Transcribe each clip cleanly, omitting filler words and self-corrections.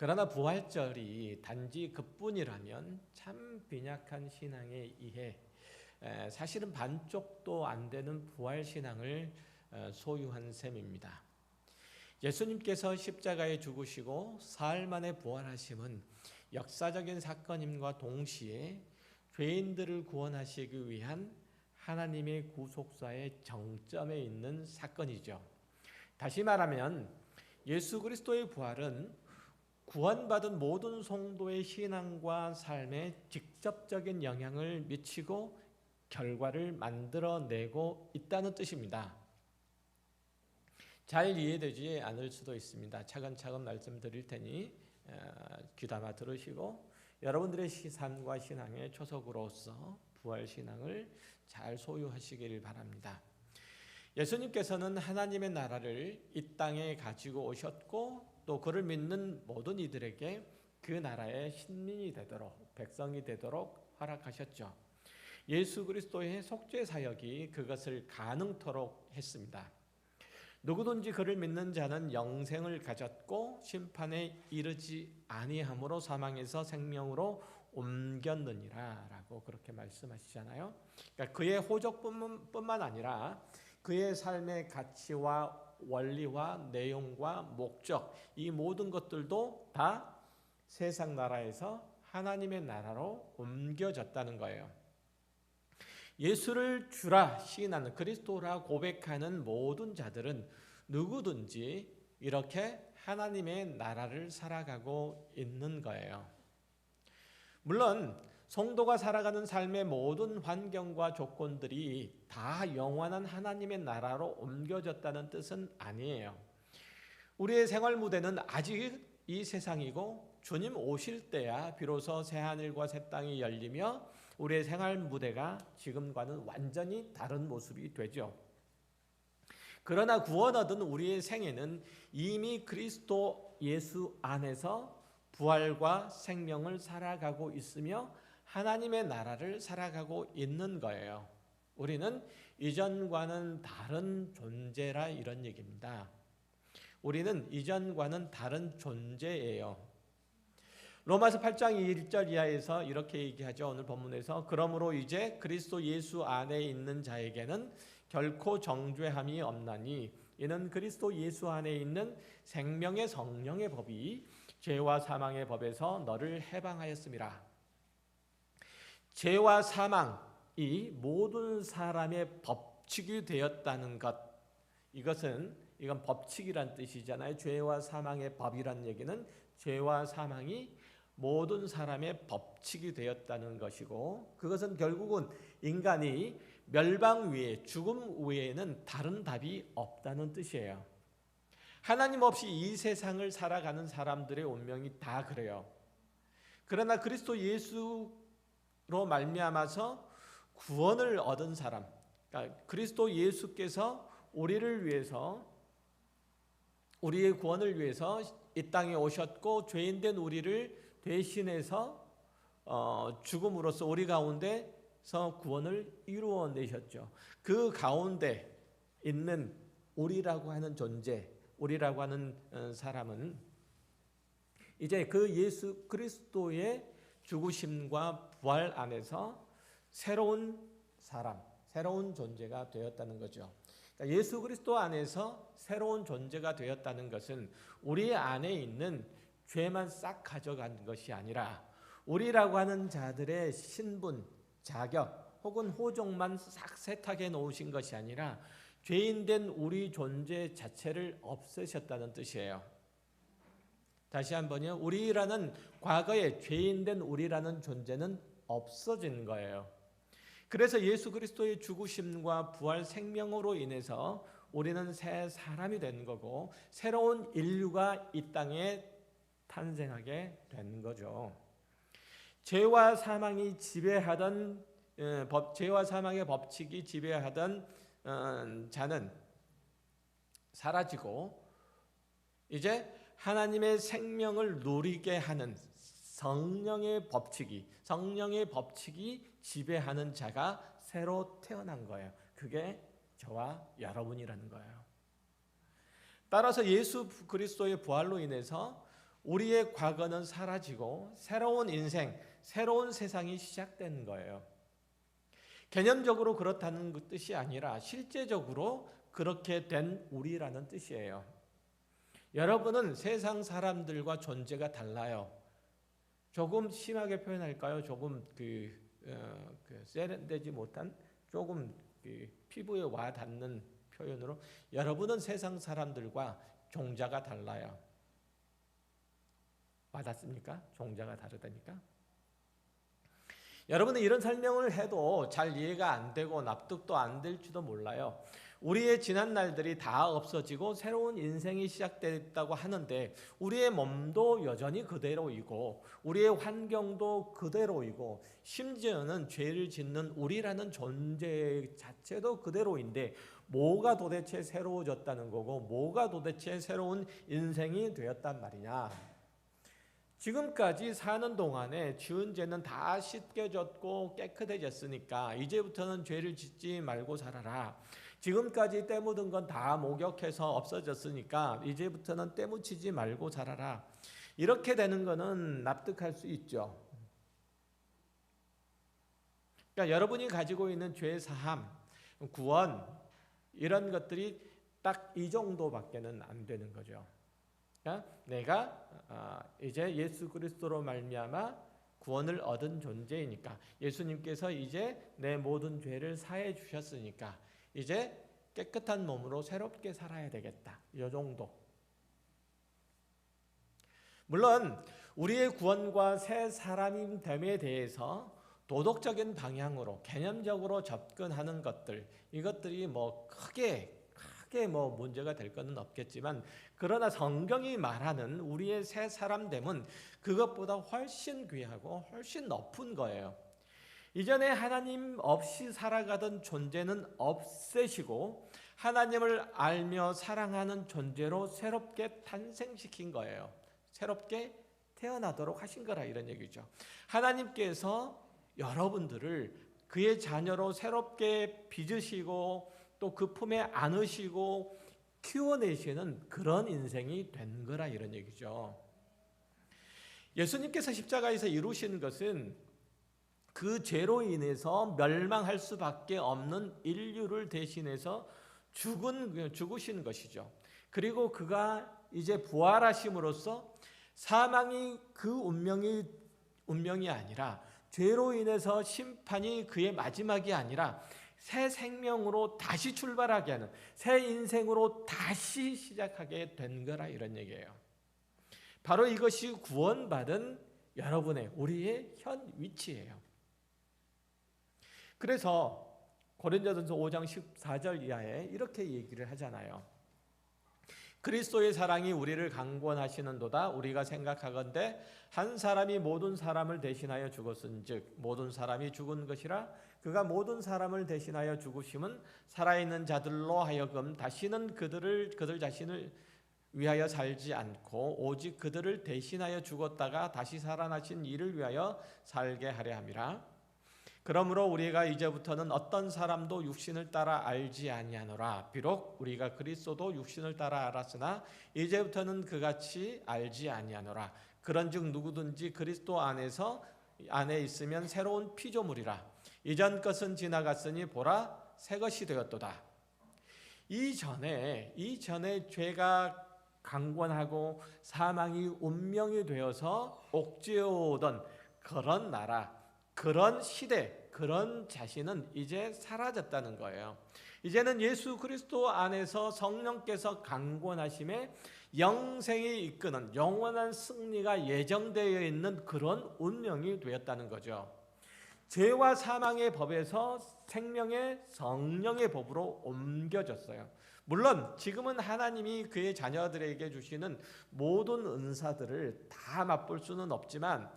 그러나 부활절이 단지 그뿐이라면 참 빈약한 신앙에 의해 사실은 반쪽도 안 되는 부활신앙을 소유한 셈입니다. 예수님께서 십자가에 죽으시고 사흘 만에 부활하심은 역사적인 사건임과 동시에 죄인들을 구원하시기 위한 하나님의 구속사의 정점에 있는 사건이죠. 다시 말하면 예수 그리스도의 부활은 구원받은 모든 성도의 신앙과 삶에 직접적인 영향을 미치고 결과를 만들어내고 있다는 뜻입니다. 잘 이해되지 않을 수도 있습니다. 차근차근 말씀드릴 테니 귀담아 들으시고 여러분들의 삶과 신앙의 초석으로서 부활신앙을 잘 소유하시길 바랍니다. 예수님께서는 하나님의 나라를 이 땅에 가지고 오셨고 또 그를 믿는 모든 이들에게 그 나라의 신민이 되도록 백성이 되도록 허락하셨죠. 예수 그리스도의 속죄 사역이 그것을 가능토록 했습니다. 누구든지 그를 믿는 자는 영생을 가졌고 심판에 이르지 아니함으로 사망에서 생명으로 옮겼느니라 라고 그렇게 말씀하시잖아요. 그러니까 그의 호적뿐만 아니라 그의 삶의 가치와 원리와 내용과 목적, 이 모든 것들도 다 세상 나라에서 하나님의 나라로 옮겨졌다는 거예요. 예수를 주라 시인하는 그리스도라 고백하는 모든 자들은 누구든지 이렇게 하나님의 나라를 살아가고 있는 거예요. 물론 성도가 살아가는 삶의 모든 환경과 조건들이 다 영원한 하나님의 나라로 옮겨졌다는 뜻은 아니에요. 우리의 생활 무대는 아직 이 세상이고 주님 오실 때야 비로소 새하늘과 새 땅이 열리며 우리의 생활 무대가 지금과는 완전히 다른 모습이 되죠. 그러나 구원 얻은 우리의 생애는 이미 그리스도 예수 안에서 부활과 생명을 살아가고 있으며 하나님의 나라를 살아가고 있는 거예요. 우리는 이전과는 다른 존재라 이런 얘기입니다. 우리는 이전과는 다른 존재예요. 로마서 8장 1절 이하에서 이렇게 얘기하죠. 오늘 본문에서 그러므로 이제 그리스도 예수 안에 있는 자에게는 결코 정죄함이 없나니 이는 그리스도 예수 안에 있는 생명의 성령의 법이 죄와 사망의 법에서 너를 해방하였음이라. 죄와 사망이 모든 사람의 법칙이 되었다는 것, 이건 법칙이란 뜻이잖아요. 죄와 사망의 법이란 얘기는 죄와 사망이 모든 사람의 법칙이 되었다는 것이고 그것은 결국은 인간이 멸망 위에 죽음 외에는 다른 답이 없다는 뜻이에요. 하나님 없이 이 세상을 살아가는 사람들의 운명이 다 그래요. 그러나 그리스도 예수로 말미암아서 구원을 얻은 사람, 그러니까 그리스도 예수께서 우리를 위해서 우리의 구원을 위해서 이 땅에 오셨고 죄인된 우리를 대신해서 죽음으로써 우리 가운데서 구원을 이루어내셨죠. 그 가운데 있는 우리라고 하는 존재, 우리라고 하는 사람은 이제 그 예수 그리스도의 죽으심과 부활 안에서 새로운 사람, 새로운 존재가 되었다는 거죠. 그러니까 예수 그리스도 안에서 새로운 존재가 되었다는 것은 우리 안에 있는 죄만 싹 가져간 것이 아니라 우리라고 하는 자들의 신분, 자격 혹은 호적만 싹 세탁해 놓으신 것이 아니라 죄인된 우리 존재 자체를 없애셨다는 뜻이에요. 다시 한번요. 우리라는 과거에 죄인된 우리라는 존재는 없어진 거예요. 그래서 예수 그리스도의 죽으심과 부활 생명으로 인해서 우리는 새 사람이 된 거고 새로운 인류가 이 땅에 탄생하게 된 거죠. 죄와 사망이 지배하던 죄와 사망의 법칙이 지배하던 자는 사라지고 이제 하나님의 생명을 누리게 하는 성령의 법칙이 지배하는 자가 새로 태어난 거예요. 그게 저와 여러분이라는 거예요. 따라서 예수 그리스도의 부활로 인해서 우리의 과거는 사라지고 새로운 인생, 새로운 세상이 시작되는 거예요. 개념적으로 그렇다는 그 뜻이 아니라 실제적으로 그렇게 된 우리라는 뜻이에요. 여러분은 세상 사람들과 존재가 달라요. 조금 심하게 표현할까요? 조금 세련되지 못한 조금 피부에 와 닿는 표현으로 여러분은 세상 사람들과 종자가 달라요. 와닿습니까? 종자가 다르다니까. 여러분은 이런 설명을 해도 잘 이해가 안 되고 납득도 안 될지도 몰라요. 우리의 지난 날들이 다 없어지고 새로운 인생이 시작됐다고 하는데 우리의 몸도 여전히 그대로이고 우리의 환경도 그대로이고 심지어는 죄를 짓는 우리라는 존재 자체도 그대로인데 뭐가 도대체 새로워졌다는 거고 뭐가 도대체 새로운 인생이 되었단 말이냐. 지금까지 사는 동안에 지은 죄는 다 씻겨졌고 깨끗해졌으니까 이제부터는 죄를 짓지 말고 살아라. 지금까지 때 묻은 건 다 목욕해서 없어졌으니까 이제부터는 때 묻히지 말고 살아라. 이렇게 되는 거는 납득할 수 있죠. 그러니까 여러분이 가지고 있는 죄 사함, 구원 이런 것들이 딱 이 정도밖에는 안 되는 거죠. 그러니까 내가 이제 예수 그리스도로 말미암아 구원을 얻은 존재이니까 예수님께서 이제 내 모든 죄를 사해 주셨으니까 이제 깨끗한 몸으로 새롭게 살아야 되겠다. 이 정도. 물론 우리의 구원과 새 사람인 됨에 대해서 도덕적인 방향으로 개념적으로 접근하는 것들 이것들이 뭐 크게 뭐 문제가 될 것은 없겠지만 그러나 성경이 말하는 우리의 새 사람됨은 그것보다 훨씬 귀하고 훨씬 높은 거예요. 이전에 하나님 없이 살아가던 존재는 없애시고 하나님을 알며 사랑하는 존재로 새롭게 탄생시킨 거예요. 새롭게 태어나도록 하신 거라 이런 얘기죠. 하나님께서 여러분들을 그의 자녀로 새롭게 빚으시고 또 그 품에 안으시고 키워내시는 그런 인생이 된 거라 이런 얘기죠. 예수님께서 십자가에서 이루신 것은 그 죄로 인해서 멸망할 수밖에 없는 인류를 대신해서 죽으신 것이죠. 그리고 그가 이제 부활하심으로써 사망이 그 운명이 아니라 죄로 인해서 심판이 그의 마지막이 아니라 새 생명으로 다시 출발하게 하는 새 인생으로 다시 시작하게 된 거라 이런 얘기예요. 바로 이것이 구원받은 우리의 현 위치예요. 그래서 고린도전서 5장 14절 이하에 이렇게 얘기를 하잖아요. 그리스도의 사랑이 우리를 강권하시는도다. 우리가 생각하건대 한 사람이 모든 사람을 대신하여 죽었은즉 모든 사람이 죽은 것이라. 그가 모든 사람을 대신하여 죽으심은 살아있는 자들로 하여금 다시는 그들 자신을 위하여 살지 않고 오직 그들을 대신하여 죽었다가 다시 살아나신 이를 위하여 살게 하려 함이라. 그러므로 우리가 이제부터는 어떤 사람도 육신을 따라 알지 아니하노라. 비록 우리가 그리스도도 육신을 따라 알았으나 이제부터는 그같이 알지 아니하노라. 그런즉 누구든지 그리스도 안에 있으면 새로운 피조물이라. 이전 것은 지나갔으니 보라 새 것이 되었도다. 이전에 죄가 강권하고 사망이 운명이 되어서 옥죄어오던 그런 나라, 그런 시대, 그런 자신은 이제 사라졌다는 거예요. 이제는 예수 그리스도 안에서 성령께서 강권하심에 영생이 이끄는 영원한 승리가 예정되어 있는 그런 운명이 되었다는 거죠. 죄와 사망의 법에서 생명의 성령의 법으로 옮겨졌어요. 물론 지금은 하나님이 그의 자녀들에게 주시는 모든 은사들을 다 맛볼 수는 없지만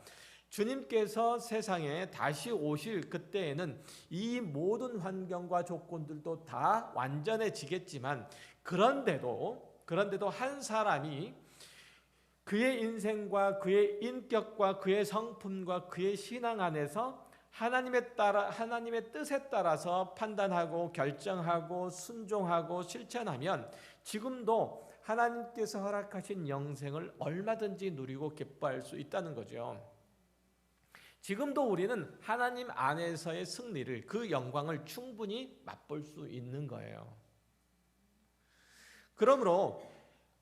주님께서 세상에 다시 오실 그때에는 이 모든 환경과 조건들도 다 완전해지겠지만 그런데도 한 사람이 그의 인생과 그의 인격과 그의 성품과 그의 신앙 안에서 하나님의 뜻에 따라서 판단하고 결정하고 순종하고 실천하면 지금도 하나님께서 허락하신 영생을 얼마든지 누리고 기뻐할 수 있다는 거죠. 지금도 우리는 하나님 안에서의 승리를, 그 영광을 충분히 맛볼 수 있는 거예요. 그러므로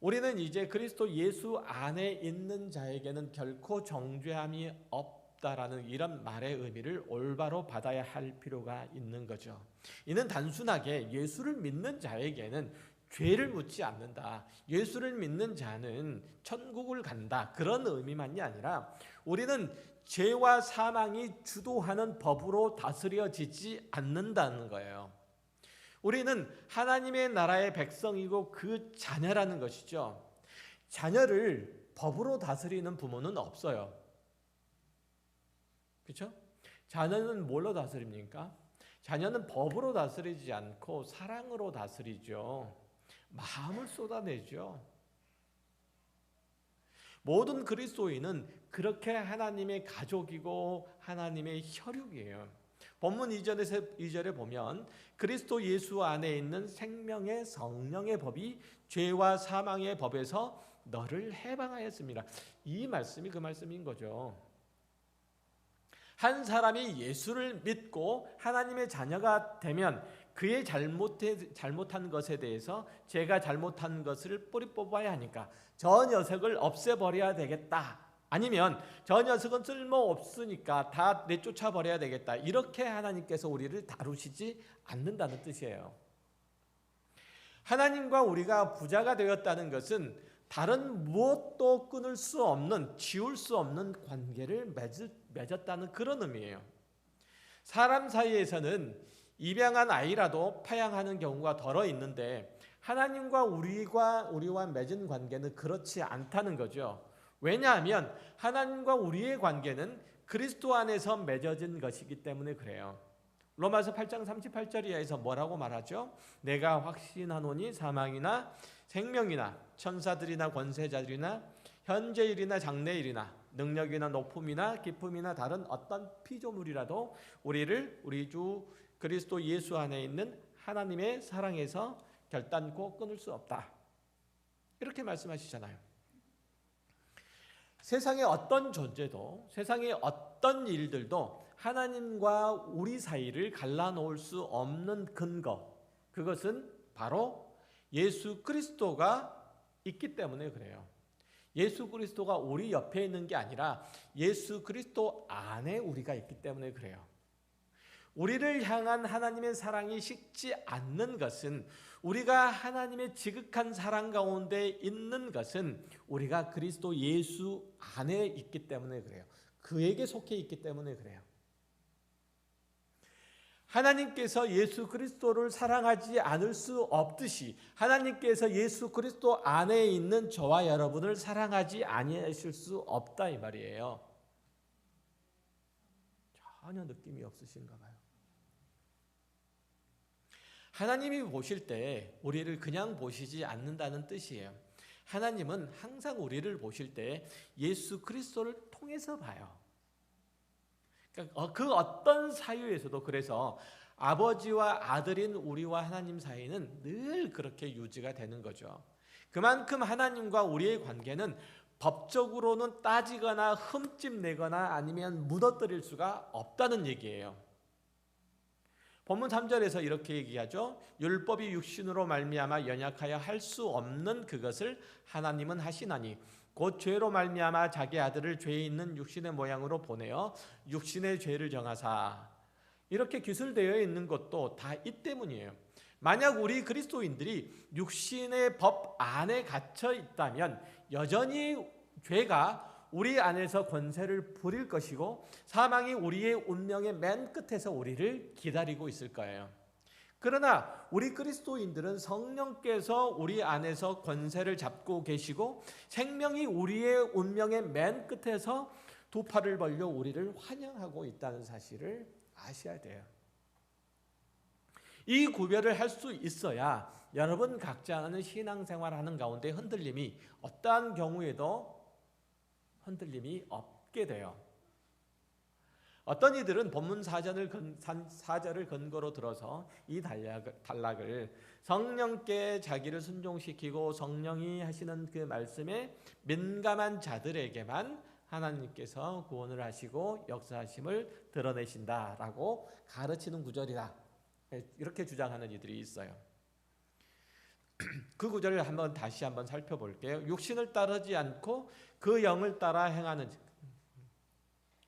우리는 이제 그리스도 예수 안에 있는 자에게는 결코 정죄함이 없다라는 이런 말의 의미를 올바로 받아야 할 필요가 있는 거죠. 이는 단순하게 예수를 믿는 자에게는 죄를 묻지 않는다, 예수를 믿는 자는 천국을 간다, 그런 의미만이 아니라 우리는 죄와 사망이 주도하는 법으로 다스려지지 않는다는 거예요. 우리는 하나님의 나라의 백성이고 그 자녀라는 것이죠. 자녀를 법으로 다스리는 부모는 없어요. 그렇죠? 자녀는 뭘로 다스립니까? 자녀는 법으로 다스리지 않고 사랑으로 다스리죠. 마음을 쏟아내죠. 모든 그리스도인은 그렇게 하나님의 가족이고 하나님의 혈육이에요. 본문 2절에 보면 그리스도 예수 안에 있는 생명의 성령의 법이 죄와 사망의 법에서 너를 해방하였습니다. 이 말씀이 그 말씀인 거죠. 한 사람이 예수를 믿고 하나님의 자녀가 되면 그의 잘못한 것에 대해서 제가 잘못한 것을 뿌리 뽑아야 하니까 저 녀석을 없애버려야 되겠다, 아니면 저 녀석은 쓸모없으니까 다 내쫓아버려야 되겠다, 이렇게 하나님께서 우리를 다루시지 않는다는 뜻이에요. 하나님과 우리가 부자가 되었다는 것은 다른 무엇도 끊을 수 없는, 지울 수 없는 관계를 맺었다는 그런 의미예요. 사람 사이에서는 입양한 아이라도 파양하는 경우가 덜어 있는데 하나님과 우리와 맺은 관계는 그렇지 않다는 거죠. 왜냐하면 하나님과 우리의 관계는 그리스도 안에서 맺어진 것이기 때문에 그래요. 로마서 8장 38절 이하에서 뭐라고 말하죠? 내가 확신하노니 사망이나 생명이나 천사들이나 권세자들이나 현재일이나 장래일이나 능력이나 높음이나 깊음이나 다른 어떤 피조물이라도 우리를 우리 주 그리스도 예수 안에 있는 하나님의 사랑에서 결단코 끊을 수 없다, 이렇게 말씀하시잖아요. 세상의 어떤 존재도, 세상의 어떤 일들도 하나님과 우리 사이를 갈라놓을 수 없는 근거, 그것은 바로 예수 그리스도가 있기 때문에 그래요. 예수 그리스도가 우리 옆에 있는 게 아니라 예수 그리스도 안에 우리가 있기 때문에 그래요. 우리를 향한 하나님의 사랑이 식지 않는 것은, 우리가 하나님의 지극한 사랑 가운데 있는 것은 우리가 그리스도 예수 안에 있기 때문에 그래요. 그에게 속해 있기 때문에 그래요. 하나님께서 예수 그리스도를 사랑하지 않을 수 없듯이 하나님께서 예수 그리스도 안에 있는 저와 여러분을 사랑하지 아니하실 수 없다, 이 말이에요. 전혀 느낌이 없으신가 봐요. 하나님이 보실 때 우리를 그냥 보시지 않는다는 뜻이에요. 하나님은 항상 우리를 보실 때 예수 그리스도를 통해서 봐요. 그러니까 그 어떤 사유에서도, 그래서 아버지와 아들인 우리와 하나님 사이는 늘 그렇게 유지가 되는 거죠. 그만큼 하나님과 우리의 관계는 법적으로는 따지거나 흠집내거나 아니면 무너뜨릴 수가 없다는 얘기예요. 본문 3절에서 이렇게 얘기하죠. 율법이 육신으로 말미암아 연약하여 할 수 없는 그것을 하나님은 하시나니 곧 죄로 말미암아 자기 아들을 죄 있는 육신의 모양으로 보내어 육신의 죄를 정하사, 이렇게 기술되어 있는 것도 다 이 때문이에요. 만약 우리 그리스도인들이 육신의 법 안에 갇혀 있다면 여전히 죄가 우리 안에서 권세를 부릴 것이고 사망이 우리의 운명의 맨 끝에서 우리를 기다리고 있을 거예요. 그러나 우리 그리스도인들은 성령께서 우리 안에서 권세를 잡고 계시고 생명이 우리의 운명의 맨 끝에서 두 팔을 벌려 우리를 환영하고 있다는 사실을 아셔야 돼요. 이 구별을 할 수 있어야 여러분 각자는 신앙생활하는 가운데 흔들림이, 어떠한 경우에도 흔들림이 없게 돼요. 어떤 이들은 본문 사절을 근거로 들어서 이 단락을 성령께 자기를 순종시키고 성령이 하시는 그 말씀에 민감한 자들에게만 하나님께서 구원을 하시고 역사하심을 드러내신다라고 가르치는 구절이다. 이렇게 주장하는 이들이 있어요. 그 구절을 다시 한번 살펴볼게요. 육신을 따르지 않고 그 영을 따라 행하는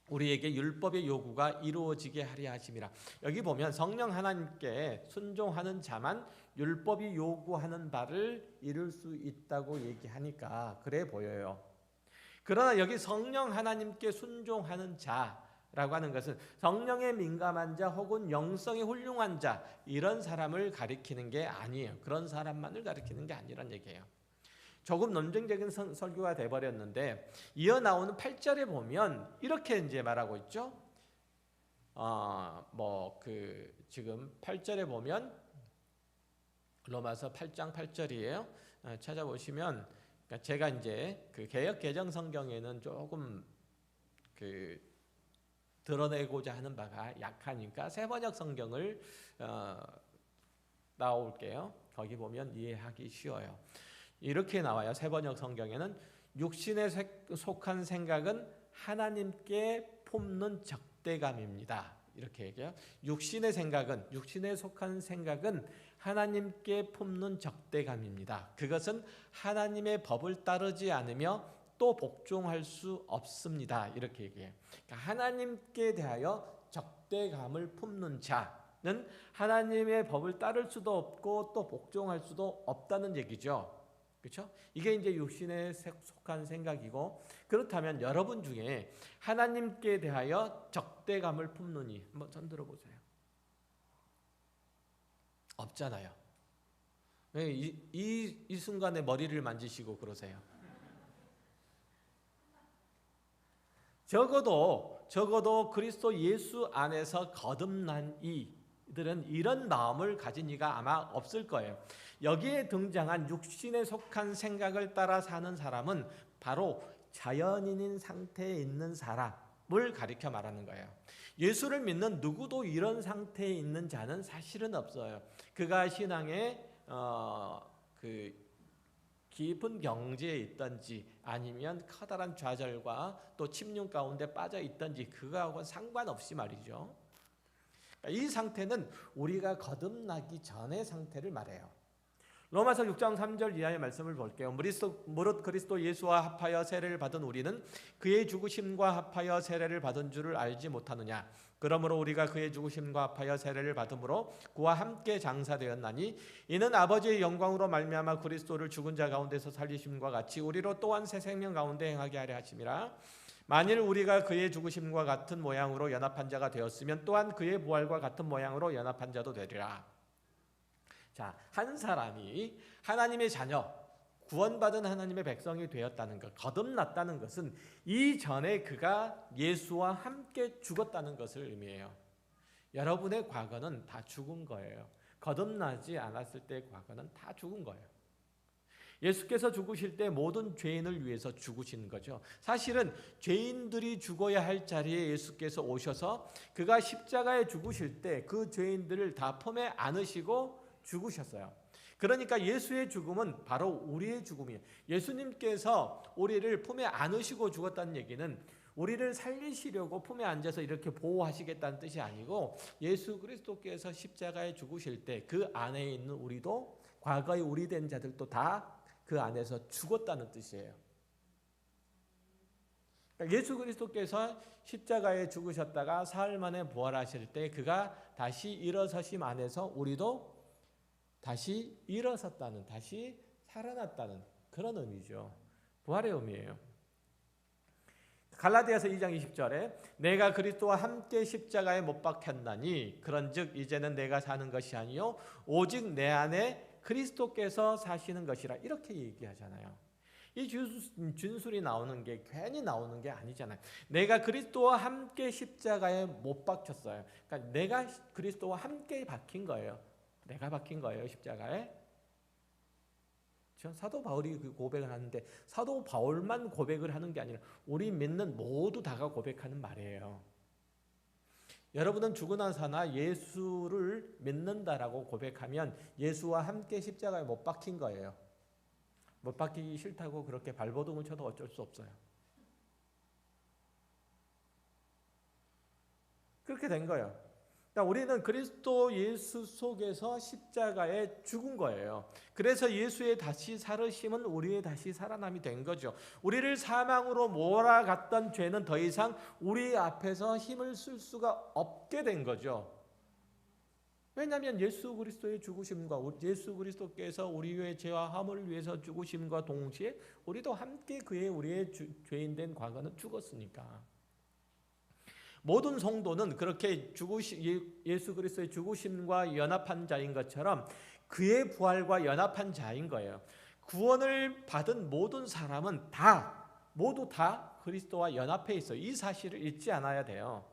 우리에게 율법의 요구가 이루어지게 하려 하심이라. 여기 보면 성령 하나님께 순종하는 자만 율법이 요구하는 바를 이룰 수 있다고 얘기하니까 그래 보여요. 그러나 여기 성령 하나님께 순종하는 자라고 하는 것은 성령에 민감한 자 혹은 영성이 훌륭한 자 이런 사람을 가리키는 게 아니에요. 그런 사람만을 가리키는 게 아니란 얘기예요. 조금 논쟁적인 설교가 돼버렸는데 이어 나오는 8절에 보면 이렇게 이제 말하고 있죠. 지금 8절에 보면 로마서 8장 8절이에요. 찾아보시면 제가 이제 그 개역 개정 성경에는 조금 드러내고자 하는 바가 약하니까 새번역 성경을 나올게요. 거기 보면 이해하기 쉬워요. 이렇게 나와요. 새번역 성경에는 육신에 속한 생각은 하나님께 품는 적대감입니다. 이렇게 얘기해요. 육신에 속한 생각은 하나님께 품는 적대감입니다. 그것은 하나님의 법을 따르지 않으며 또 복종할 수 없습니다. 이렇게 얘기해요. 그러니까 하나님께 대하여 적대감을 품는 자는 하나님의 법을 따를 수도 없고 또 복종할 수도 없다는 얘기죠. 그렇죠? 이게 이제 육신에 속한 생각이고, 그렇다면 여러분 중에 하나님께 대하여 적대감을 품는 이 한번 손 들어보세요. 없잖아요. 왜 이 순간에 머리를 만지시고 그러세요? 적어도 그리스도 예수 안에서 거듭난 이들은 이런 마음을 가진 이가 아마 없을 거예요. 여기에 등장한 육신에 속한 생각을 따라 사는 사람은 바로 자연인인 상태에 있는 사람을 가리켜 말하는 거예요. 예수를 믿는 누구도 이런 상태에 있는 자는 사실은 없어요. 그가 신앙의 깊은 경지에 있든지 아니면 커다란 좌절과 또 침륜 가운데 빠져 있든지 그거하고는 상관없이 말이죠. 이 상태는 우리가 거듭나기 전의 상태를 말해요. 로마서 6장 3절 이하의 말씀을 볼게요. 무릇 그리스도 예수와 합하여 세례를 받은 우리는 그의 죽으심과 합하여 세례를 받은 줄을 알지 못하느냐. 그러므로 우리가 그의 죽으심과 합하여 세례를 받음으로 그와 함께 장사되었나니 이는 아버지의 영광으로 말미암아 그리스도를 죽은 자 가운데서 살리심과 같이 우리로 또한 새 생명 가운데 행하게 하려 하심이라. 만일 우리가 그의 죽으심과 같은 모양으로 연합한 자가 되었으면 또한 그의 부활과 같은 모양으로 연합한 자도 되리라. 자, 한 사람이 하나님의 자녀, 구원받은 하나님의 백성이 되었다는 것, 거듭났다는 것은 이전에 그가 예수와 함께 죽었다는 것을 의미해요. 여러분의 과거는 다 죽은 거예요. 거듭나지 않았을 때의 과거는 다 죽은 거예요. 예수께서 죽으실 때 모든 죄인을 위해서 죽으신 거죠. 사실은 죄인들이 죽어야 할 자리에 예수께서 오셔서 그가 십자가에 죽으실 때 그 죄인들을 다 품에 안으시고 죽으셨어요. 그러니까 예수의 죽음은 바로 우리의 죽음이에요. 예수님께서 우리를 품에 안으시고 죽었다는 얘기는 우리를 살리시려고 품에 앉아서 이렇게 보호하시겠다는 뜻이 아니고 예수 그리스도께서 십자가에 죽으실 때 그 안에 있는 우리도 과거의 우리 된 자들도 다 그 안에서 죽었다는 뜻이에요. 예수 그리스도께서 십자가에 죽으셨다가 사흘 만에 부활하실 때 그가 다시 일어서심 안에서 우리도 다시 일어섰다는, 다시 살아났다는 그런 의미죠. 부활의 의미예요. 갈라디아서 2장 20절에 내가 그리스도와 함께 십자가에 못 박혔나니 그런즉 이제는 내가 사는 것이 아니요 오직 내 안에 그리스도께서 사시는 것이라 이렇게 얘기하잖아요. 이 준술이 나오는 게 괜히 나오는 게 아니잖아요. 내가 그리스도와 함께 십자가에 못 박혔어요. 그러니까 내가 그리스도와 함께 박힌 거예요. 내가 박힌 거예요, 십자가에. 사도 바울이 그 고백을 하는데 사도 바울만 고백을 하는 게 아니라 우리 믿는 모두 다가 고백하는 말이에요. 여러분은 죽으나 사나 예수를 믿는다라고 고백하면 예수와 함께 십자가에 못 박힌 거예요. 못 박히기 싫다고 그렇게 발버둥을 쳐도 어쩔 수 없어요. 그렇게 된 거예요. 그러니까 우리는 그리스도 예수 속에서 십자가에 죽은 거예요. 그래서 예수의 다시 살으심은 우리의 다시 살아남이 된 거죠. 우리를 사망으로 몰아갔던 죄는 더 이상 우리 앞에서 힘을 쓸 수가 없게 된 거죠. 왜냐하면 예수 그리스도의 죽으심과 예수 그리스도께서 우리의 죄와 함을 위해서 죽으심과 동시에 우리도 함께 우리의 죄인된 과거는 죽었으니까. 모든 성도는 그렇게 예수 그리스도의 죽으심과 연합한 자인 것처럼 그의 부활과 연합한 자인 거예요. 구원을 받은 모든 사람은 모두 다 그리스도와 연합해 있어요. 이 사실을 잊지 않아야 돼요.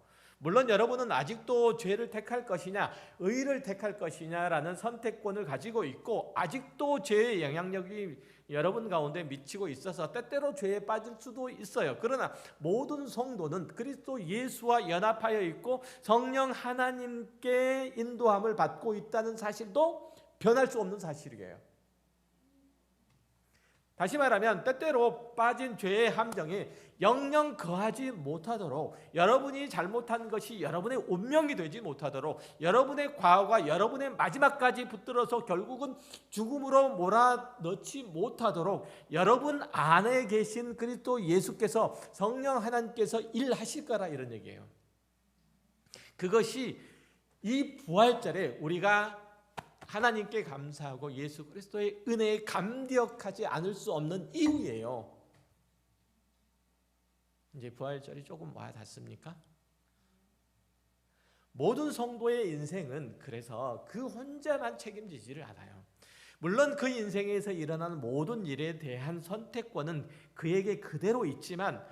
물론 여러분은 아직도 죄를 택할 것이냐 의를 택할 것이냐라는 선택권을 가지고 있고 아직도 죄의 영향력이 여러분 가운데 미치고 있어서 때때로 죄에 빠질 수도 있어요. 그러나 모든 성도는 그리스도 예수와 연합하여 있고 성령 하나님께 인도함을 받고 있다는 사실도 변할 수 없는 사실이에요. 다시 말하면 때때로 빠진 죄의 함정이 영영 거하지 못하도록 여러분이 잘못한 것이 여러분의 운명이 되지 못하도록 여러분의 과거가 여러분의 마지막까지 붙들어서 결국은 죽음으로 몰아넣지 못하도록 여러분 안에 계신 그리스도 예수께서 성령 하나님께서 일하실 거라 이런 얘기예요. 그것이 이 부활절에 우리가 하나님께 감사하고 예수 그리스도의 은혜에 감격하지 않을 수 없는 이유예요. 이제 부활절이 조금 와 닿습니까? 모든 성도의 인생은 그래서 그 혼자만 책임지지를 않아요. 물론 그 인생에서 일어나는 모든 일에 대한 선택권은 그에게 그대로 있지만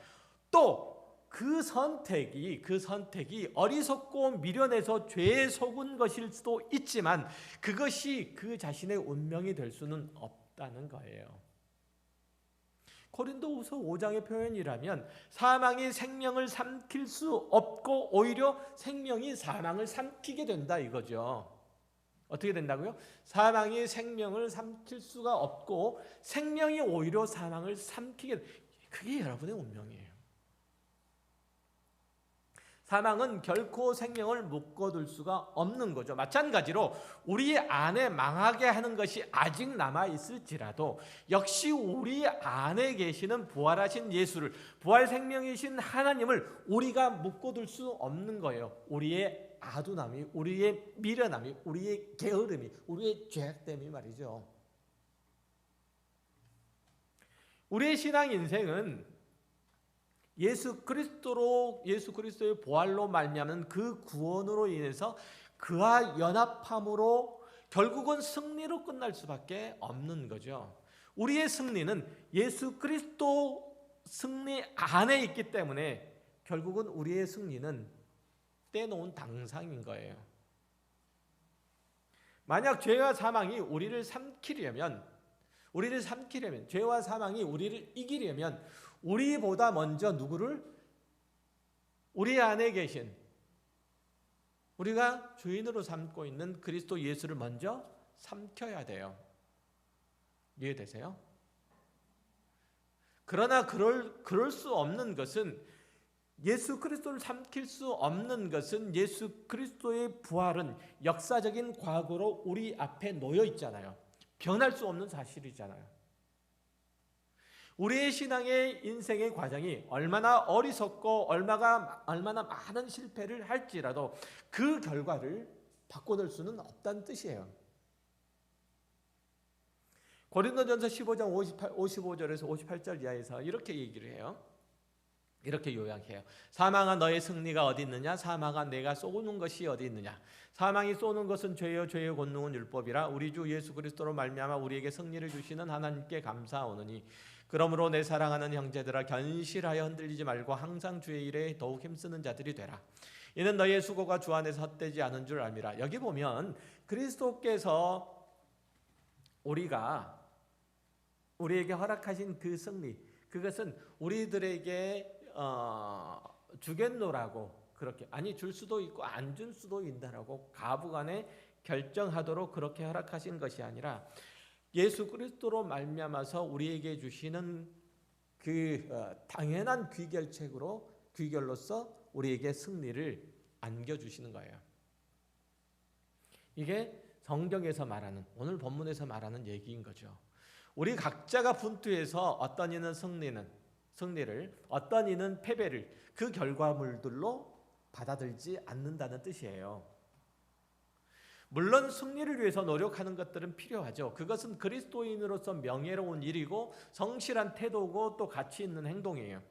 또 그 선택이 어리석고 미련해서 죄에 속은 것일 수도 있지만 그것이 그 자신의 운명이 될 수는 없다는 거예요. 고린도후서 5장의 표현이라면 사망이 생명을 삼킬 수 없고 오히려 생명이 사망을 삼키게 된다 이거죠. 어떻게 된다고요? 사망이 생명을 삼킬 수가 없고 생명이 오히려 사망을 삼키게 된다. 그게 여러분의 운명이에요. 사망은 결코 생명을 묶어둘 수가 없는 거죠. 마찬가지로 우리 안에 망하게 하는 것이 아직 남아있을지라도 역시 우리 안에 계시는 부활하신 예수를 부활 생명이신 하나님을 우리가 묶어둘 수 없는 거예요. 우리의 아둔함이, 우리의 미련함이, 우리의 게으름이, 우리의 죄악됨이 말이죠. 우리의 신앙 인생은 예수 그리스도의 부활로 말미암은 그 구원으로 인해서 그와 연합함으로 결국은 승리로 끝날 수밖에 없는 거죠. 우리의 승리는 예수 그리스도 승리 안에 있기 때문에 결국은 우리의 승리는 떼놓은 당상인 거예요. 만약 죄와 사망이 우리를 삼키려면 죄와 사망이 우리를 이기려면 우리보다 먼저 누구를? 우리 안에 계신 우리가 주인으로 삼고 있는 그리스도 예수를 먼저 삼켜야 돼요. 이해되세요? 그러나 그럴 수 없는 것은 예수 그리스도를 삼킬 수 없는 것은 예수 그리스도의 부활은 역사적인 과거로 우리 앞에 놓여 있잖아요. 변할 수 없는 사실이잖아요. 우리의 신앙의 인생의 과정이 얼마나 어리석고 얼마나 많은 실패를 할지라도 그 결과를 바꿔낼 수는 없다는 뜻이에요. 고린도전서 15장 55절에서 58절 이하에서 이렇게 얘기를 해요. 이렇게 요약해요. 사망아 너의 승리가 어디 있느냐? 사망아 내가 쏘는 것이 어디 있느냐? 사망이 쏘는 것은 죄요 죄의 권능은 율법이라 우리 주 예수 그리스도로 말미암아 우리에게 승리를 주시는 하나님께 감사하오노니 그러므로 내 사랑하는 형제들아 견실하여 흔들리지 말고 항상 주의 일에 더욱 힘쓰는 자들이 되라. 이는 너의 수고가 주 안에서 헛되지 않은 줄 알미라. 여기 보면 그리스도께서 우리에게 허락하신 그 승리 그것은 우리들에게 주겠노라고 그렇게 아니 줄 수도 있고 안 줄 수도 있다라고 가부간에 결정하도록 그렇게 허락하신 것이 아니라 예수 그리스도로 말미암아서 우리에게 주시는 그 당연한 귀결로서 우리에게 승리를 안겨주시는 거예요. 이게 성경에서 말하는 오늘 본문에서 말하는 얘기인 거죠. 우리 각자가 분투해서 어떤 이는 승리를 어떤 이는 패배를 그 결과물들로 받아들지 않는다는 뜻이에요. 물론 승리를 위해서 노력하는 것들은 필요하죠. 그것은 그리스도인으로서 명예로운 일이고 성실한 태도고 또 가치 있는 행동이에요.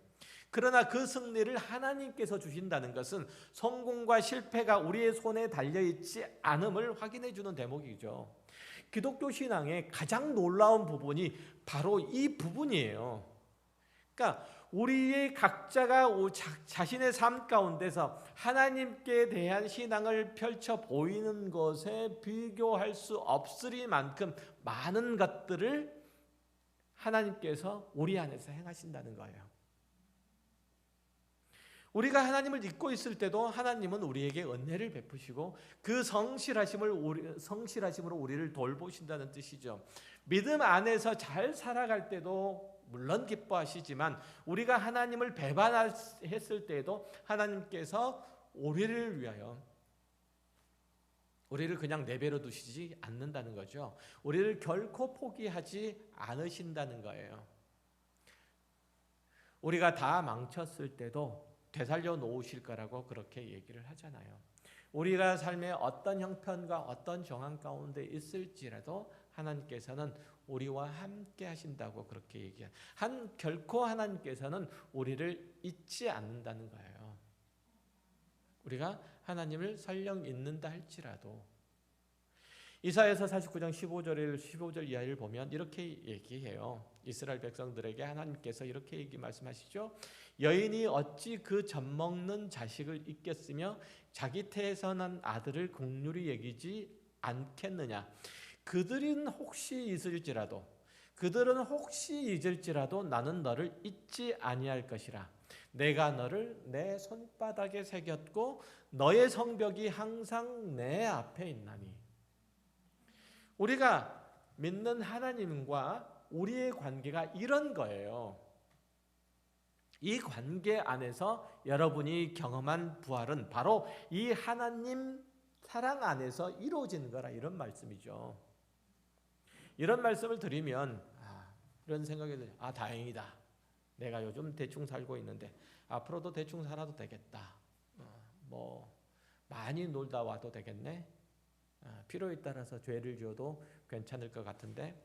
그러나 그 승리를 하나님께서 주신다는 것은 성공과 실패가 우리의 손에 달려있지 않음을 확인해 주는 대목이죠. 기독교 신앙의 가장 놀라운 부분이 바로 이 부분이에요. 그러니까 우리의 각자가 자신의 삶 가운데서 하나님께 대한 신앙을 펼쳐 보이는 것에 비교할 수 없으리만큼 많은 것들을 하나님께서 우리 안에서 행하신다는 거예요. 우리가 하나님을 잊고 있을 때도 하나님은 우리에게 은혜를 베푸시고 그 성실하심으로 우리를 돌보신다는 뜻이죠. 믿음 안에서 잘 살아갈 때도 물론 기뻐하시지만 우리가 하나님을 배반했을 때도 하나님께서 우리를 위하여 우리를 그냥 내버려 두시지 않는다는 거죠. 우리를 결코 포기하지 않으신다는 거예요. 우리가 다 망쳤을 때도 되살려 놓으실 거라고 그렇게 얘기를 하잖아요. 우리가 삶의 어떤 형편과 어떤 정황 가운데 있을지라도 하나님께서는 우리와 함께 하신다고 그렇게 얘기해요. 결코 하나님께서는 우리를 잊지 않는다는 거예요. 우리가 하나님을 설령 잊는다 할지라도 이사야서 49장 15절 이하를 보면 이렇게 얘기해요. 이스라엘 백성들에게 하나님께서 이렇게 말씀하시죠. 여인이 어찌 그 젖먹는 자식을 잊겠으며 자기 태에서 난 아들을 긍휼히 여기지 않겠느냐. 그들은 혹시 잊을지라도 나는 너를 잊지 아니할 것이라. 내가 너를 내 손바닥에 새겼고 너의 성벽이 항상 내 앞에 있나니. 우리가 믿는 하나님과 우리의 관계가 이런 거예요. 이 관계 안에서 여러분이 경험한 부활은 바로 이 하나님 사랑 안에서 이루어지는 거라 이런 말씀이죠. 이런 말씀을 드리면 이런 생각이 들어요. 다행이다. 내가 요즘 대충 살고 있는데 앞으로도 대충 살아도 되겠다. 많이 놀다 와도 되겠네. 필요에 따라서 죄를 지어도 괜찮을 것 같은데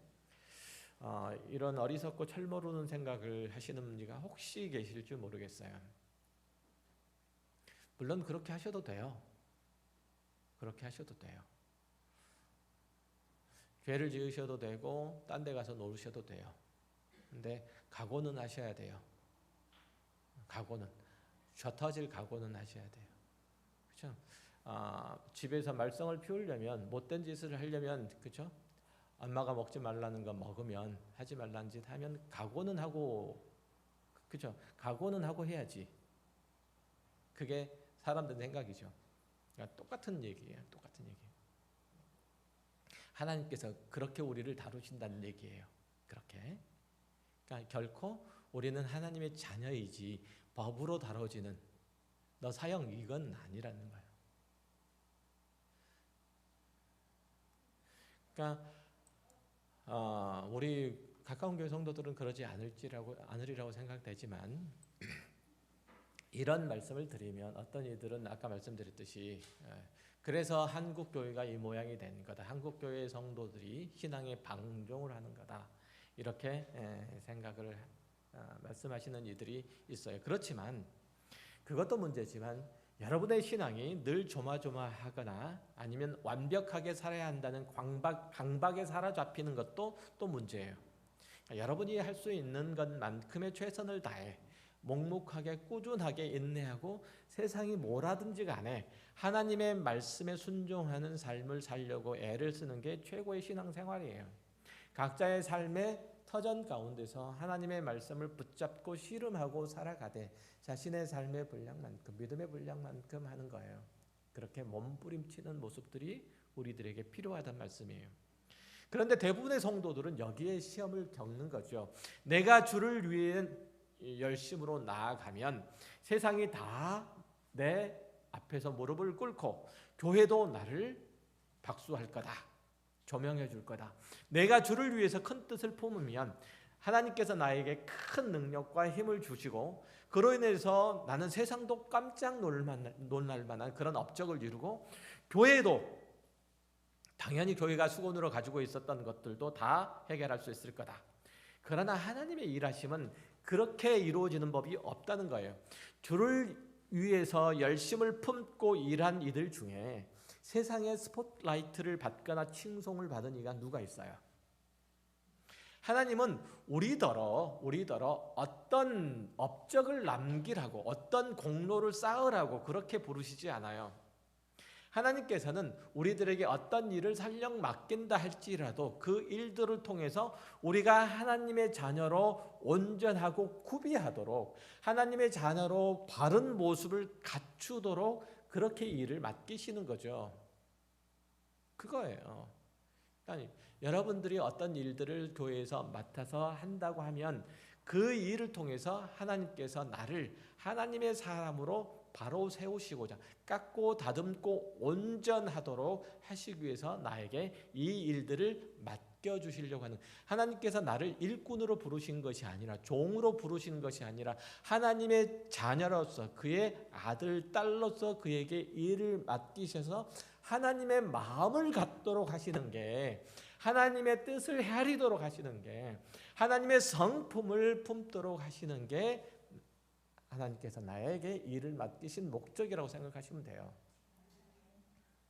이런 어리석고 철모르는 생각을 하시는 분이가 혹시 계실 줄 모르겠어요. 물론 그렇게 하셔도 돼요. 죄를 지으셔도 되고 딴 데 가서 놀으셔도 돼요. 근데 각오는 하셔야 돼요. 쥐어터질 각오는 하셔야 돼요. 그렇죠? 집에서 말썽을 피우려면 못된 짓을 하려면 그렇죠? 엄마가 먹지 말라는 거 먹으면 하지 말라는 짓 하면 각오는 하고 그렇죠? 각오는 하고 해야지. 그게 사람들 생각이죠. 그러니까 똑같은 얘기예요. 하나님께서 그렇게 우리를 다루신다는 얘기예요. 그렇게. 그러니까 결코 우리는 하나님의 자녀이지 법으로 다뤄지는 너 사형 이건 아니라는 거예요. 그러니까 우리 가까운 교회 성도들은 그러지 않으리라고 생각되지만 이런 말씀을 드리면 어떤 이들은 아까 말씀드렸듯이 그래서 한국 교회가 이 모양이 된 거다. 한국 교회 성도들이 신앙에 방종을 하는 거다. 이렇게 생각을 말씀하시는 이들이 있어요. 그렇지만 그것도 문제지만 여러분의 신앙이 늘 조마조마하거나 아니면 완벽하게 살아야 한다는 강박에 사로잡히는 것도 또 문제예요. 여러분이 할 수 있는 것만큼의 최선을 다해 묵묵하게 꾸준하게 인내하고 세상이 뭐라든지 간에 하나님의 말씀에 순종하는 삶을 살려고 애를 쓰는 게 최고의 신앙생활이에요. 각자의 삶에 터전 가운데서 하나님의 말씀을 붙잡고 씨름하고 살아가되 자신의 삶의 분량만큼, 믿음의 분량만큼 하는 거예요. 그렇게 몸부림치는 모습들이 우리들에게 필요하단 말씀이에요. 그런데 대부분의 성도들은 여기에 시험을 겪는 거죠. 내가 주를 위해 열심으로 나아가면 세상이 다 내 앞에서 무릎을 꿇고 교회도 나를 박수할 거다. 조명해 줄 거다. 내가 주를 위해서 큰 뜻을 품으면 하나님께서 나에게 큰 능력과 힘을 주시고 그로 인해서 나는 세상도 깜짝 놀랄 만한 그런 업적을 이루고 교회도 당연히 교회가 수건으로 가지고 있었던 것들도 다 해결할 수 있을 거다. 그러나 하나님의 일하심은 그렇게 이루어지는 법이 없다는 거예요. 주를 위해서 열심을 품고 일한 이들 중에 세상의 스포트라이트를 받거나 칭송을 받은 이가 누가 있어요? 하나님은 우리더러 어떤 업적을 남기라고 어떤 공로를 쌓으라고 그렇게 부르시지 않아요. 하나님께서는 우리들에게 어떤 일을 설령 맡긴다 할지라도 그 일들을 통해서 우리가 하나님의 자녀로 온전하고 구비하도록 하나님의 자녀로 바른 모습을 갖추도록 그렇게 일을 맡기시는 거죠. 그거예요. 그러니까 여러분들이 어떤 일들을 교회에서 맡아서 한다고 하면 그 일을 통해서 하나님께서 나를 하나님의 사람으로 바로 세우시고자 깎고 다듬고 온전하도록 하시기 위해서 나에게 이 일들을 맡겨주시려고 하는, 하나님께서 나를 일꾼으로 부르신 것이 아니라 종으로 부르신 것이 아니라 하나님의 자녀로서 그의 아들 딸로서 그에게 일을 맡기셔서 하나님의 마음을 갖도록 하시는 게, 하나님의 뜻을 헤아리도록 하시는 게, 하나님의 성품을 품도록 하시는 게 하나님께서 나에게 일을 맡기신 목적이라고 생각하시면 돼요.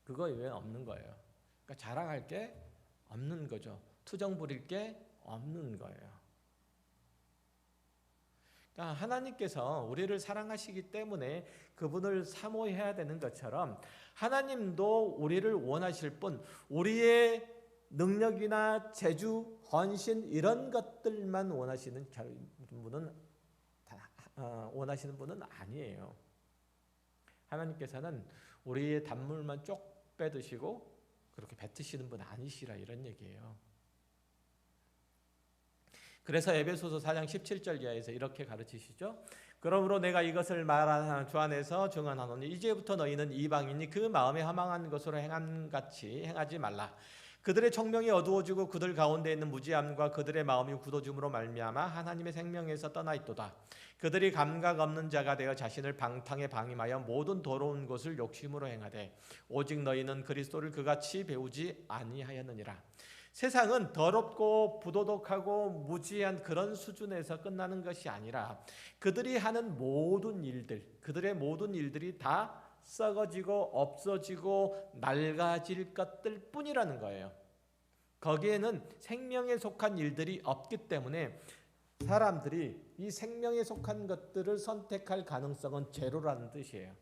그거 이외에는 없는 거예요. 그러니까 자랑할 게 없는 거죠. 투정 부릴 게 없는 거예요. 그러니까 하나님께서 우리를 사랑하시기 때문에 그분을 사모해야 되는 것처럼 하나님도 우리를 원하실 뿐 우리의 능력이나 재주, 헌신 이런 것들만 원하시는 분은 아니에요. 하나님께서는 우리의 단물만 쪽 빼드시고 그렇게 뱉으시는 분 아니시라 이런 얘기예요. 그래서 에베소서 4장 17절 이하에서 이렇게 가르치시죠. 그러므로 내가 이것을 말하는 주 안에서 증언하노니 이제부터 너희는 이방인이 그 마음에 허망한 것으로 행함같이 행하지 말라. 그들의 청명이 어두워지고 그들 가운데 있는 무지함과 그들의 마음이 굳어짐으로 말미암아 하나님의 생명에서 떠나 있도다. 그들이 감각 없는 자가 되어 자신을 방탕에 방임하여 모든 더러운 것을 욕심으로 행하되 오직 너희는 그리스도를 그같이 배우지 아니하였느니라. 세상은 더럽고 부도덕하고 무지한 그런 수준에서 끝나는 것이 아니라 그들이 하는 모든 일들, 그들의 모든 일들이 다 썩어지고 없어지고 낡아질 것들 뿐이라는 거예요. 거기에는 생명에 속한 일들이 없기 때문에 사람들이 이 생명에 속한 것들을 선택할 가능성은 제로라는 뜻이에요.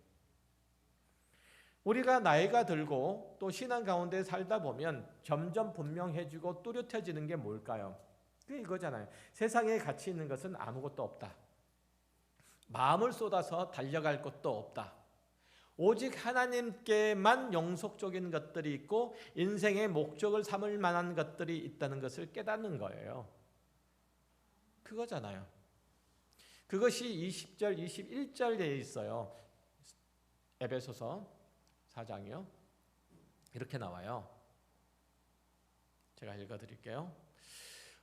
우리가 나이가 들고 또 신앙 가운데 살다 보면 점점 분명해지고 뚜렷해지는 게 뭘까요? 그게 이거잖아요. 세상에 가치 있는 것은 아무것도 없다. 마음을 쏟아서 달려갈 것도 없다. 오직 하나님께만 영속적인 것들이 있고 인생의 목적을 삼을 만한 것들이 있다는 것을 깨닫는 거예요. 그거잖아요. 그것이 20절, 21절에 있어요. 에베소서 4장이요. 이렇게 나와요. 제가 읽어드릴게요.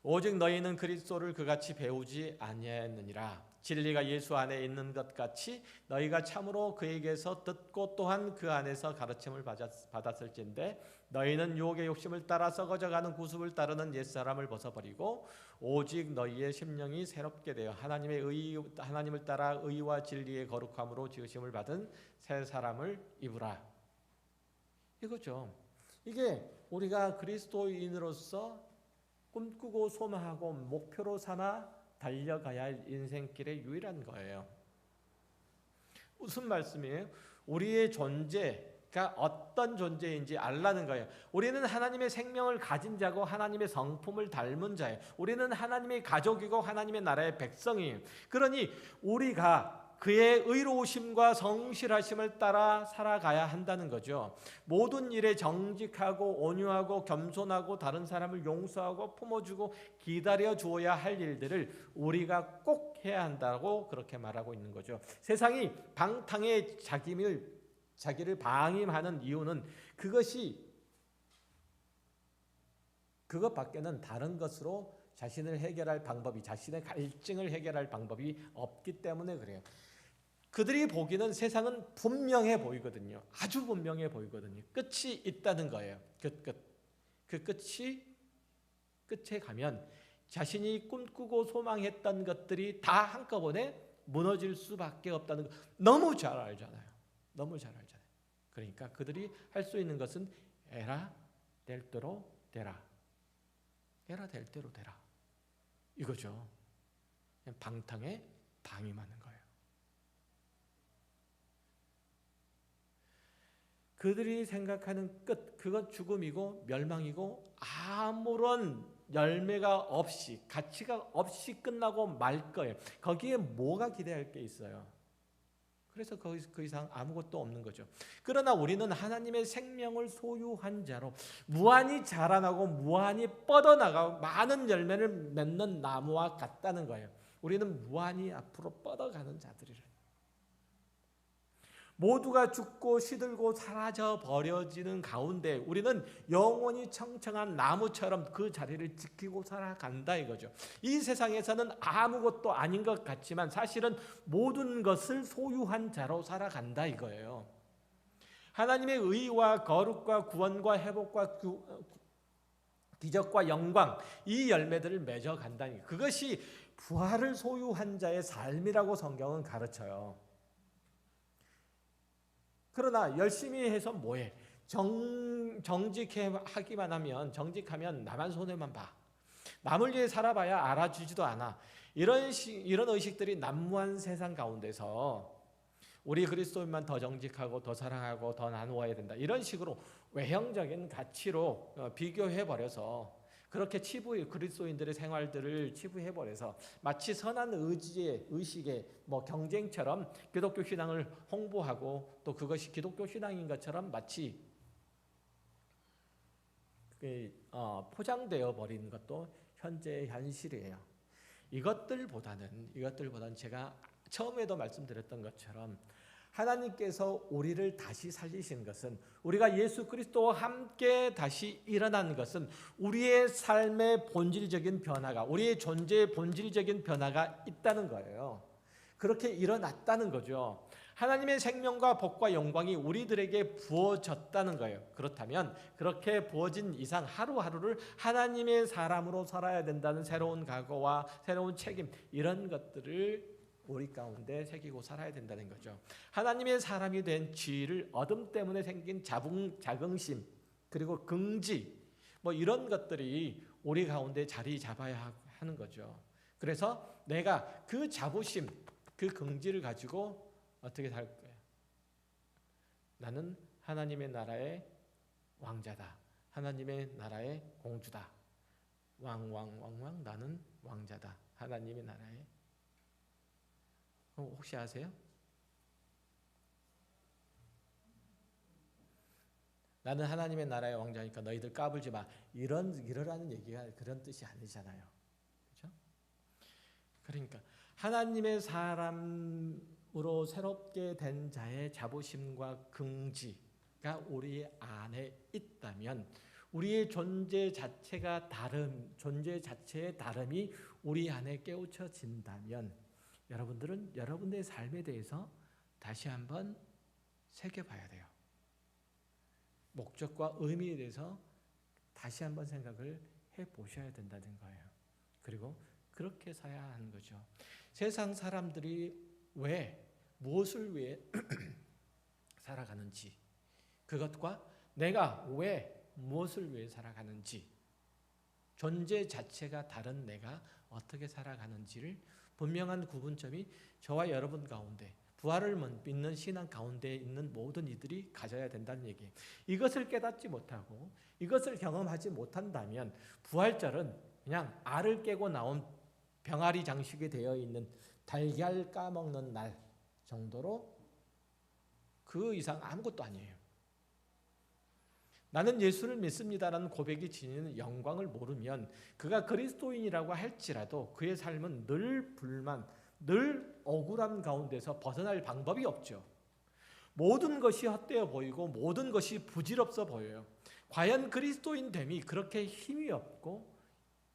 오직 너희는 그리스도를 그같이 배우지 아니하였느니라. 진리가 예수 안에 있는 것 같이 너희가 참으로 그에게서 듣고 또한 그 안에서 가르침을 받았을진데 너희는 유혹의 욕심을 따라 썩어져가는 구습을 따르는 옛사람을 벗어버리고 오직 너희의 심령이 새롭게 되어 하나님을 따라 의와 진리의 거룩함으로 지으심을 받은 새 사람을 입으라. 이거죠. 이게 우리가 그리스도인으로서 꿈꾸고 소망하고 목표로 삼아 달려가야 할 인생길의 유일한 거예요. 무슨 말씀이에요? 우리의 존재, 어떤 존재인지 알라는 거예요. 우리는 하나님의 생명을 가진 자고 하나님의 성품을 닮은 자예요. 우리는 하나님의 가족이고 하나님의 나라의 백성이에요. 그러니 우리가 그의 의로우심과 성실하심을 따라 살아가야 한다는 거죠. 모든 일에 정직하고 온유하고 겸손하고 다른 사람을 용서하고 품어주고 기다려 주어야 할 일들을 우리가 꼭 해야 한다고 그렇게 말하고 있는 거죠. 세상이 방탕에 자기를 방임하는 이유는 그것밖에는 다른 것으로 자신을 해결할 방법이, 자신의 갈증을 해결할 방법이 없기 때문에 그래요. 그들이 보기는 세상은 분명해 보이거든요. 아주 분명해 보이거든요. 끝이 있다는 거예요. 그 끝에 가면 자신이 꿈꾸고 소망했던 것들이 다 한꺼번에 무너질 수밖에 없다는 거 너무 잘 알잖아요. 너무 잘 알잖아요. 그러니까 그들이 할 수 있는 것은 에라 될 대로 되라. 에라 될 대로 되라. 이거죠. 그냥 방탕에 방임하는 거예요. 그들이 생각하는 끝, 그건 죽음이고 멸망이고 아무런 열매가 없이, 가치가 없이 끝나고 말 거예요. 거기에 뭐가 기대할 게 있어요? 그래서 그 이상 아무것도 없는 거죠. 그러나 우리는 하나님의 생명을 소유한 자로 무한히 자라나고 무한히 뻗어나가고 많은 열매를 맺는 나무와 같다는 거예요. 우리는 무한히 앞으로 뻗어가는 자들이라. 모두가 죽고 시들고 사라져 버려지는 가운데 우리는 영원히 청청한 나무처럼 그 자리를 지키고 살아간다 이거죠. 이 세상에서는 아무것도 아닌 것 같지만 사실은 모든 것을 소유한 자로 살아간다 이거예요. 하나님의 의와 거룩과 구원과 회복과 기적과 영광, 이 열매들을 맺어간다니, 그것이 부활을 소유한 자의 삶이라고 성경은 가르쳐요. 그러나 열심히 해서 뭐해? 정직하기만 하면, 정직하면 나만 손해만 봐. 남을 위해 살아봐야 알아주지도 않아. 이런 의식들이 난무한 세상 가운데서 우리 그리스도인만 더 정직하고 더 사랑하고 더 나누어야 된다. 이런 식으로 외형적인 가치로 비교해버려서 그렇게 그리스도인들의 생활들을 치부해버려서 마치 선한 의식의 경쟁처럼 기독교 신앙을 홍보하고 또 그것이 기독교 신앙인 것처럼 마치 포장되어 버리는 것도 현재의 현실이에요. 이것들보다는 제가 처음에도 말씀드렸던 것처럼 하나님께서 우리를 다시 살리신 것은, 우리가 예수 그리스도와 함께 다시 일어난 것은 우리의 삶의 본질적인 변화가, 우리의 존재의 본질적인 변화가 있다는 거예요. 그렇게 일어났다는 거죠. 하나님의 생명과 복과 영광이 우리들에게 부어졌다는 거예요. 그렇다면 그렇게 부어진 이상 하루하루를 하나님의 사람으로 살아야 된다는 새로운 각오와 새로운 책임, 이런 것들을 우리 가운데 새기고 살아야 된다는 거죠. 하나님의 사람이 된 지위를 어둠 때문에 생긴 자긍심, 그리고 긍지, 이런 것들이 우리 가운데 자리 잡아야 하는 거죠. 그래서 내가 그 자부심, 그 긍지를 가지고 어떻게 살 거예요? 나는 하나님의 나라의 왕자다. 하나님의 나라의 공주다. 왕 나는 왕자다. 하나님의 나라의. 혹시 아세요? 나는 하나님의 나라의 왕자니까 너희들 까불지 마. 이러라는 얘기가 그런 뜻이 아니잖아요. 그렇죠? 그러니까 하나님의 사람으로 새롭게 된 자의 자부심과 긍지가 우리 안에 있다면, 우리의 존재 자체의 다름이 우리 안에 깨우쳐진다면 여러분들은 여러분의 삶에 대해서 다시 한번 새겨봐야 돼요. 목적과 의미에 대해서 다시 한번 생각을 해보셔야 된다는 거예요. 그리고 그렇게 살아야 하는 거죠. 세상 사람들이 무엇을 위해 살아가는지, 그것과 내가 무엇을 위해 살아가는지, 존재 자체가 다른 내가 어떻게 살아가는지를 분명한 구분점이 저와 여러분 가운데, 부활을 믿는 신앙 가운데 있는 모든 이들이 가져야 된다는 얘기예요. 이것을 깨닫지 못하고 이것을 경험하지 못한다면 부활절은 그냥 알을 깨고 나온 병아리 장식이 되어 있는 달걀 까먹는 날 정도로 그 이상 아무것도 아니에요. 나는 예수를 믿습니다라는 고백이 지니는 영광을 모르면 그가 그리스도인이라고 할지라도 그의 삶은 늘 불만, 늘 억울함 가운데서 벗어날 방법이 없죠. 모든 것이 헛되어 보이고 모든 것이 부질없어 보여요. 과연 그리스도인 됨이 그렇게 힘이 없고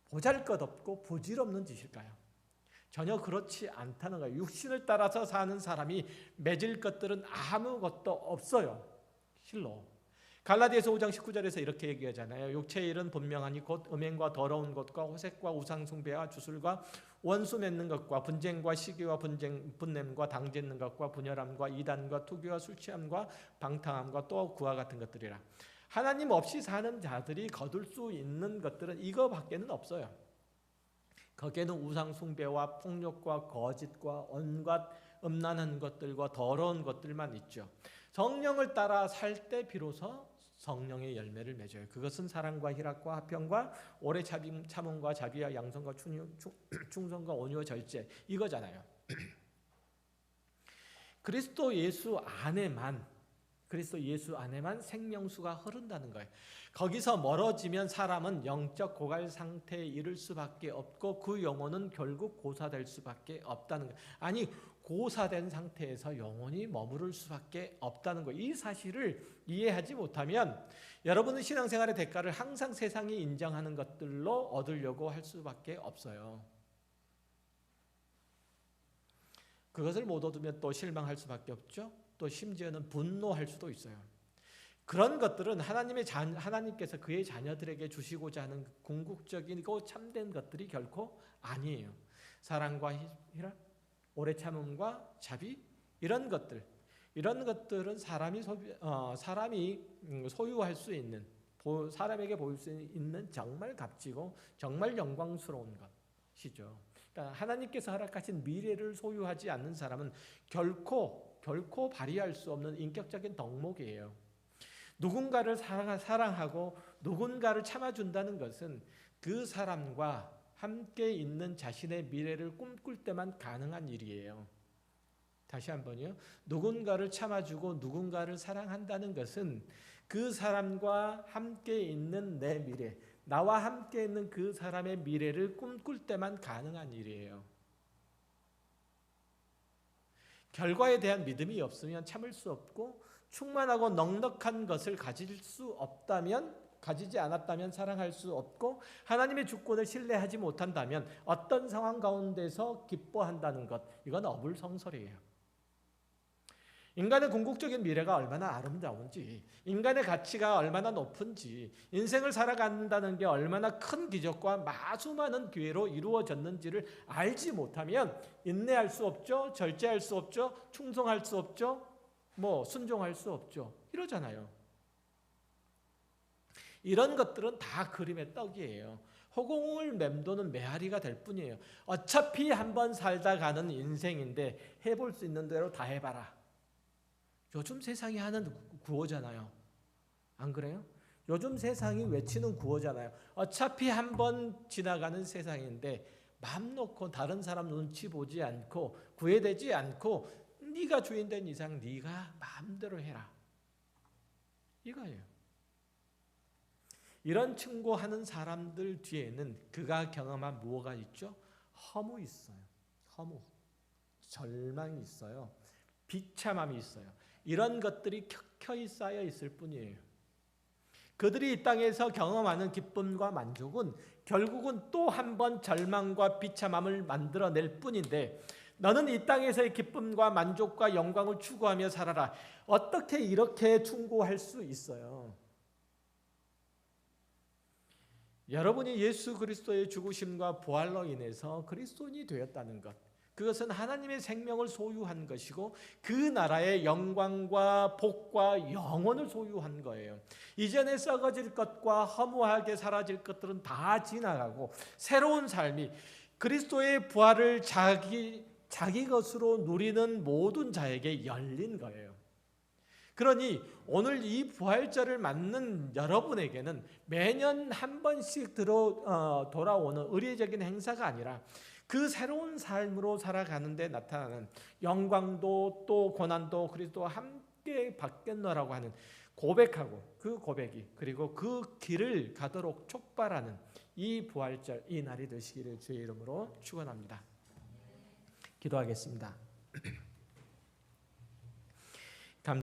보잘것없고 부질없는 짓일까요? 전혀 그렇지 않다는 거예요. 육신을 따라서 사는 사람이 맺을 것들은 아무것도 없어요. 실로. 갈라디아서 5장 19절에서 이렇게 얘기하잖아요. 육체의 일은 분명하니 곧 음행과 더러운 것과 호색과 우상숭배와 주술과 원수 맺는 것과 분쟁과 시기와 분냄과 당짓는 것과 분열함과 이단과 투기와 술취함과 방탕함과 또 그와 같은 것들이라. 하나님 없이 사는 자들이 거둘 수 있는 것들은 이거밖에는 없어요. 거기에는 우상숭배와 폭력과 거짓과 온갖 음란한 것들과 더러운 것들만 있죠. 성령을 따라 살 때 비로소 성령의 열매를 맺어요. 그것은 사랑과 희락과 화평과 오래 참음과 자비와 양선과 충성과 온유와 절제 이거잖아요. 그리스도 예수 안에만 생명수가 흐른다는 거예요. 거기서 멀어지면 사람은 영적 고갈 상태에 이를 수밖에 없고 그 영혼은 결국 고사될 수밖에 없다는 거예요. 아니 고사된 상태에서 영혼이 머무를 수밖에 없다는 거예요. 이 사실을 이해하지 못하면 여러분은 신앙생활의 대가를 항상 세상이 인정하는 것들로 얻으려고 할 수밖에 없어요. 그것을 못 얻으면 또 실망할 수밖에 없죠. 또 심지어는 분노할 수도 있어요. 그런 것들은 하나님께서 그의 자녀들에게 주시고자 하는 궁극적이고 참된 것들이 결코 아니에요. 사랑과 희락, 오래 참음과 자비 이런 것들은 사람이 소유할 수 있는 사람에게 보일 수 있는 정말 값지고 정말 영광스러운 것이죠. 그러니까 하나님께서 허락하신 미래를 소유하지 않는 사람은 결코 발휘할 수 없는 인격적인 덕목이에요. 누군가를 사랑하고 누군가를 참아준다는 것은 그 사람과 함께 있는 자신의 미래를 꿈꿀 때만 가능한 일이에요. 다시 한번요. 누군가를 참아주고 누군가를 사랑한다는 것은 그 사람과 함께 있는 내 미래, 나와 함께 있는 그 사람의 미래를 꿈꿀 때만 가능한 일이에요. 결과에 대한 믿음이 없으면 참을 수 없고 충만하고 넉넉한 것을 가지지 않았다면 사랑할 수 없고 하나님의 주권을 신뢰하지 못한다면 어떤 상황 가운데서 기뻐한다는 것, 이건 어불성설이에요. 인간의 궁극적인 미래가 얼마나 아름다운지, 인간의 가치가 얼마나 높은지, 인생을 살아간다는 게 얼마나 큰 기적과 마수많은 기회로 이루어졌는지를 알지 못하면 인내할 수 없죠, 절제할 수 없죠, 충성할 수 없죠, 순종할 수 없죠. 이러잖아요. 이런 것들은 다 그림의 떡이에요. 허공을 맴도는 메아리가 될 뿐이에요. 어차피 한번 살다 가는 인생인데 해볼 수 있는 대로 다 해봐라. 요즘 세상이 하는 구호잖아요. 안 그래요? 요즘 세상이 외치는 구호잖아요. 어차피 한번 지나가는 세상인데 맘 놓고 다른 사람 눈치 보지 않고 구애되지 않고 네가 주인 된 이상 네가 마음대로 해라. 이거예요. 이런 충고하는 사람들 뒤에는 그가 경험한 무엇가 있죠? 허무 있어요. 허무. 절망이 있어요. 비참함이 있어요. 이런 것들이 켜켜이 쌓여 있을 뿐이에요. 그들이 이 땅에서 경험하는 기쁨과 만족은 결국은 또 한 번 절망과 비참함을 만들어낼 뿐인데 너는 이 땅에서의 기쁨과 만족과 영광을 추구하며 살아라. 어떻게 이렇게 충고할 수 있어요? 여러분이 예수 그리스도의 죽으심과 부활로 인해서 그리스도인이 되었다는 것, 그것은 하나님의 생명을 소유한 것이고 그 나라의 영광과 복과 영원을 소유한 거예요. 이전에 썩어질 것과 허무하게 사라질 것들은 다 지나가고 새로운 삶이 그리스도의 부활을 자기 자기 것으로 누리는 모든 자에게 열린 거예요. 그러니 오늘 이 부활절을 맞는 여러분에게는 매년 한 번씩 돌아오는 의례적인 행사가 아니라 그 새로운 삶으로 살아가는 데 나타나는 영광도 또 고난도 그리스도와 함께 받겠노라고 하는 고백하고 그 고백이 그리고 그 길을 가도록 촉발하는 이 부활절 이 날이 되시기를 주의 이름으로 축원합니다. 기도하겠습니다.